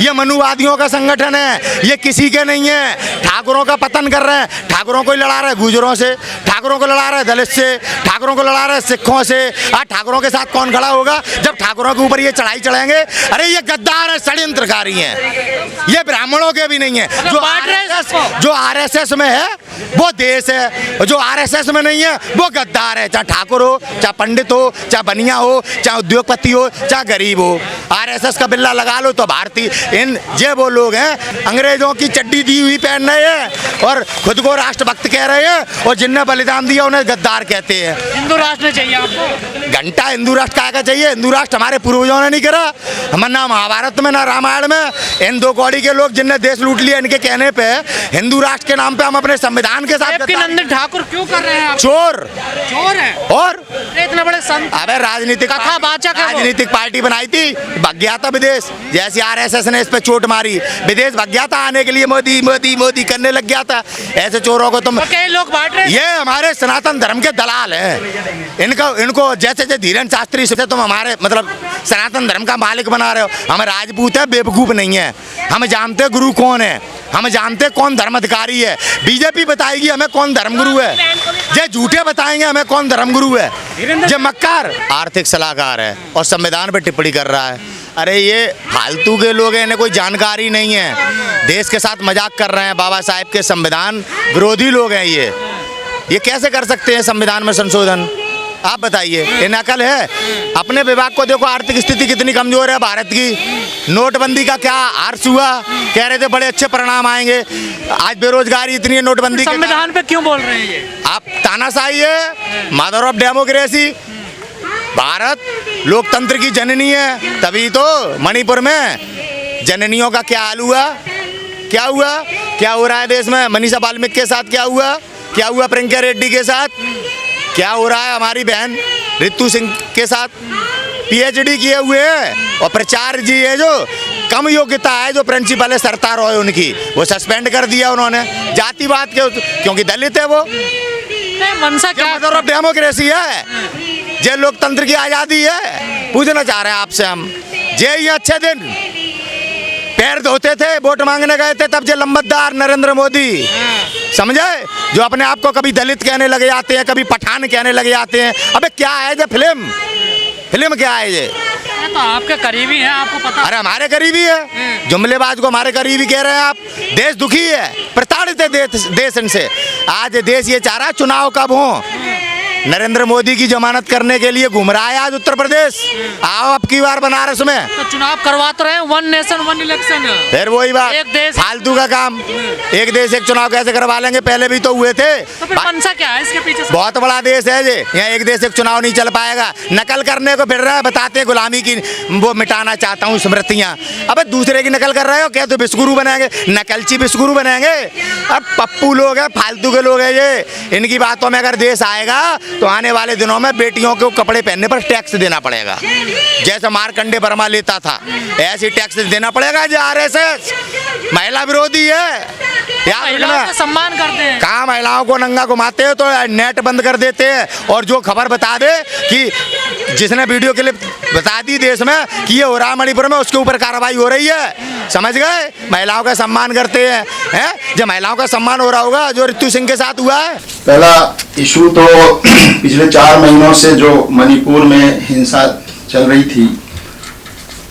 ये मनुवादियों का संगठन है, ये किसी के नहीं है। ठाकुरों का पतन कर रहे हैं, ठाकुरों को लड़ा रहे गुजरों से, ठाकुरों को लड़ा रहे दलित से, ठाकुरों को लड़ा रहे सिखों से। आज ठाकुरों के साथ कौन खड़ा होगा जब ठाकुरों के ऊपर ये चढ़ाई चढ़ेंगे? अरे ये गद्दार है, षड्यंत्रकारी हैं, ये ब्राह्मणों के भी नहीं है। जो आरएसएस में है वो देश है, जो आरएसएस में नहीं है वो गद्दार है। चाहे ठाकुर हो, चाहे पंडित हो, चाहे बनिया हो, चाहे उद्योगपति हो, चाहे गरीब हो, आरएसएस का बिल्ला लगा लो तो भारतीय। ये वो लोग हैं अंग्रेजों की चड्डी दी हुई पहन रहे हैं और खुद को राष्ट्रभक्त कह रहे हैं, और जिनने बलिदान दिया उन्हें गद्दार कहते हैं। हिंदू राष्ट्र चाहिए आपको? घंटा हिंदू राष्ट्र का चाहिए? हिंदू राष्ट्र हमारे पूर्वजों ने नहीं करा, हमारे ना महाभारत में ना रामायण में। इन दो कौड़ी के लोग जिनने देश लूट लिया, इनके कहने पे हिंदू राष्ट्र के नाम पे हम अपने संविधान के साथ नंदन ठाकुर क्यों कर रहे हैं? चोर है। और इतने बड़े संत, अबे राजनीतिक पार्टी बनाई थी, भाग गया था विदेश। जैसे आरएसएस ने इस पे चोट मारी, विदेश भाग गया था आने के लिए, मोदी मोदी मोदी करने लग गया था। ऐसे चोरों को तुम कई लोग बांट रहे हैं। ये हमारे सनातन धर्म के दलाल हैं। इनको जैसे धीरेन्द्र शास्त्री से तुम हमारे मतलब सनातन धर्म का मालिक बना रहे हो। हम राजपूत है, बेवकूफ नहीं है। हम जानते गुरु कौन है, हम जानते कौन धर्म अधिकारी है। बीजेपी बताएगी हमें कौन धर्मगुरु है, ये झूठे बताएंगे हमें कौन धर्मगुरु है। ये मक्कार आर्थिक सलाहकार है और संविधान पे टिप्पणी कर रहा है। अरे ये फालतू के लोग हैं, इन्हें कोई जानकारी नहीं है, देश के साथ मजाक कर रहे हैं। बाबा साहेब के संविधान विरोधी लोग हैं ये कैसे कर सकते हैं संविधान में संशोधन? आप बताइए, ये नकल है। अपने विभाग को देखो, आर्थिक स्थिति कितनी कमजोर है भारत की। नोटबंदी का क्या आर्स हुआ, कह रहे थे बड़े अच्छे परिणाम आएंगे, आज बेरोजगारी इतनी है। नोटबंदी संविधान पे क्यों बोल रहे हैं ये? आप तानाशाही है, मदर ऑफ डेमोक्रेसी। भारत लोकतंत्र की जननी है, तभी तो मणिपुर में जननियों का क्या हाल हुआ, क्या हुआ, क्या हो रहा है देश में। मनीषा वाल्मीकि के साथ क्या हुआ प्रियंका रेड्डी के साथ क्या हो रहा है, हमारी बहन रितु सिंह के साथ। पीएचडी किए हुए हैं और प्रचार्य जी है जो कम योग्यता है, जो प्रिंसिपल है सरतार रॉय, उनकी वो सस्पेंड कर दिया उन्होंने जातिवाद के, क्योंकि दलित है वो। मनसा क्या मदर ऑफ डेमोक्रेसी है, ये लोकतंत्र की आजादी है। पूछना चाह रहे हैं आपसे हम, ये अच्छे दिन पैर धोते थे, वोट मांगने गए थे, तब जे लंबतदार नरेंद्र मोदी, समझे, जो अपने आप को कभी दलित कहने लगे जाते हैं, कभी पठान कहने लगे जाते हैं। अबे क्या है ये फिल्म क्या है ये? तो आपके करीबी हैं, आपको पता। अरे हमारे करीबी है, जुमलेबाज को हमारे करीबी कह रहे हैं आप। देश दुखी है, प्रताड़ित है देश इनसे। आज देश ये चाह रहा है चुनाव कब हो, नरेंद्र मोदी की जमानत करने के लिए घूम रहा है आज उत्तर प्रदेश। आओ अब की बार बनारस में तो चुनाव करवाते रहे, 1 नेशन 1 इलेक्शन। फिर वही बात, एक देश फालतू का काम। एक देश एक चुनाव कैसे करवा लेंगे, पहले भी तो हुए थे। तो फिर मनसा क्या है इसके पीछे? बहुत बड़ा देश है ये, यहाँ एक देश एक चुनाव नहीं चल पाएगा। नकल करने को फिर रहा है, बताते हैं गुलामी की वो मिटाना चाहता हूँ स्मृतियाँ। अब दूसरे की नकल कर रहे हो, क्या तो विश्वगुरु बनाएंगे, नकलची विश्वगुरु बनाएंगे। अब पप्पू लोग हैं, फालतू के लोग हैं ये, इनकी बातों में अगर देश आएगा तो आने वाले दिनों में बेटियों को कपड़े पहनने पर टैक्स देना पड़ेगा, जैसे मार्कंडे वर्मा लेता था ऐसे टैक्स देना पड़ेगा। जो आरएसएस महिला विरोधी है, महिलाओं का सम्मान करते हैं, कहाँ महिलाओं को नंगा घुमाते हैं तो नेट बंद कर देते हैं। और जो खबर बता दे कि जिसने वीडियो क्लिप बता दी देश में कि ये हो रहा है मणिपुर में, उसके ऊपर कार्रवाई हो रही है, समझ गए। महिलाओं का सम्मान करते हैं, जब महिलाओं का सम्मान हो रहा होगा जो रितु सिंह के साथ हुआ है। पहला इशू तो पिछले 4 महीनों से जो मणिपुर में हिंसा चल रही थी,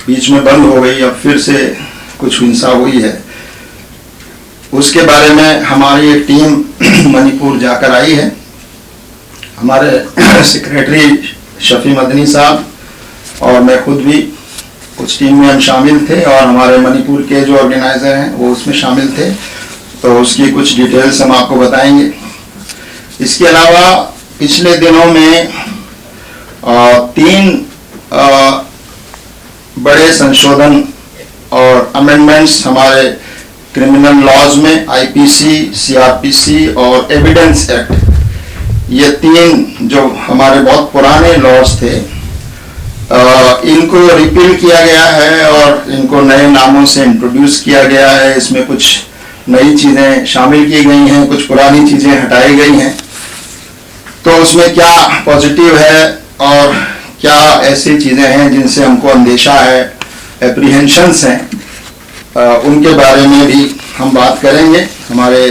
बीच में बंद हो गई, अब फिर से कुछ हिंसा हुई है, उसके बारे में हमारी एक टीम मणिपुर जाकर आई है। हमारे सेक्रेटरी शफी मदनी साहब और मैं खुद भी कुछ टीम में हम शामिल थे, और हमारे मणिपुर के जो ऑर्गेनाइजर हैं वो उसमें शामिल थे, तो उसकी कुछ डिटेल्स हम आपको बताएंगे। इसके अलावा पिछले दिनों में 3 बड़े संशोधन और अमेंडमेंट्स हमारे क्रिमिनल लॉज में, आईपीसी, सीआरपीसी और एविडेंस एक्ट, ये 3 जो हमारे बहुत पुराने लॉज थे, इनको रिपील किया गया है और इनको नए नामों से इंट्रोड्यूस किया गया है। इसमें कुछ नई चीज़ें शामिल की गई हैं, कुछ पुरानी चीज़ें हटाई गई हैं। तो उसमें क्या पॉजिटिव है और क्या ऐसी चीज़ें हैं जिनसे हमको अंदेशा है, एप्रीहेंशंस हैं, उनके बारे में भी हम बात करेंगे। हमारे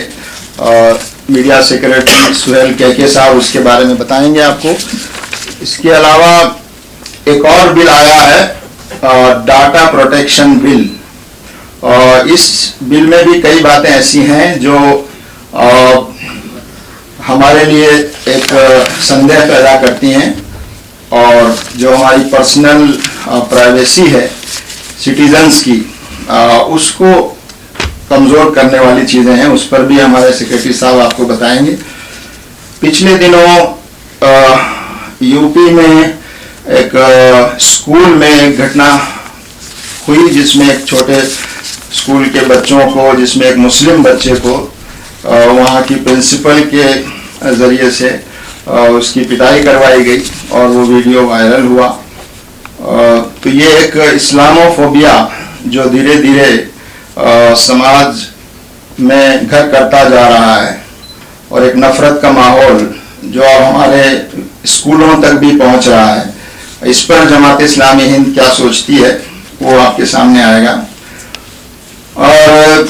मीडिया सेक्रेटरी सुहेल केके साहब उसके बारे में बताएंगे आपको। इसके अलावा एक और बिल आया है, डाटा प्रोटेक्शन बिल, और इस बिल में भी कई बातें ऐसी हैं जो हमारे लिए एक संदेह पैदा करती हैं, और जो हमारी पर्सनल प्राइवेसी है सिटीजन्स की, उसको कमज़ोर करने वाली चीज़ें हैं। उस पर भी हमारे सेक्रेटरी साहब आपको बताएंगे। पिछले दिनों यूपी में एक स्कूल में एक घटना हुई जिसमें एक छोटे स्कूल के बच्चों को, जिसमें एक मुस्लिम बच्चे को वहाँ की प्रिंसिपल के ज़रिए से उसकी पिटाई करवाई गई और वो वीडियो वायरल हुआ। तो ये एक इस्लामोफोबिया जो धीरे धीरे समाज में घर करता जा रहा है, और एक नफरत का माहौल जो हमारे स्कूलों तक भी पहुंच रहा है, इस पर जमात इस्लामी हिंद क्या सोचती है वो आपके सामने आएगा। और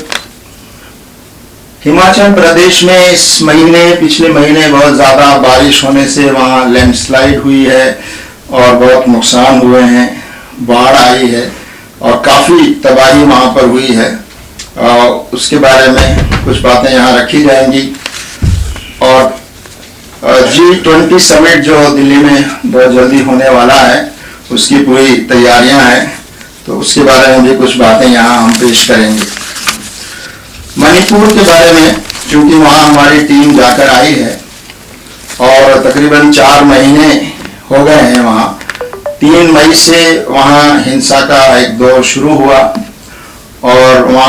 हिमाचल प्रदेश में इस महीने, पिछले महीने बहुत ज़्यादा बारिश होने से वहाँ लैंडस्लाइड हुई है और बहुत नुकसान हुए हैं, बाढ़ आई है और काफ़ी तबाही वहाँ पर हुई है। उसके बारे में कुछ बातें यहाँ रखी जाएंगी। और G20 समिट जो दिल्ली में बहुत जल्दी होने वाला है, उसकी पूरी तैयारियां हैं, तो उसके बारे में भी कुछ बातें यहाँ हम पेश करेंगे। मणिपुर के बारे में, क्योंकि वहाँ हमारी टीम जाकर आई है और तकरीबन 4 महीने हो गए हैं वहाँ। 3 मई से वहाँ हिंसा का एक दौर शुरू हुआ और वहाँ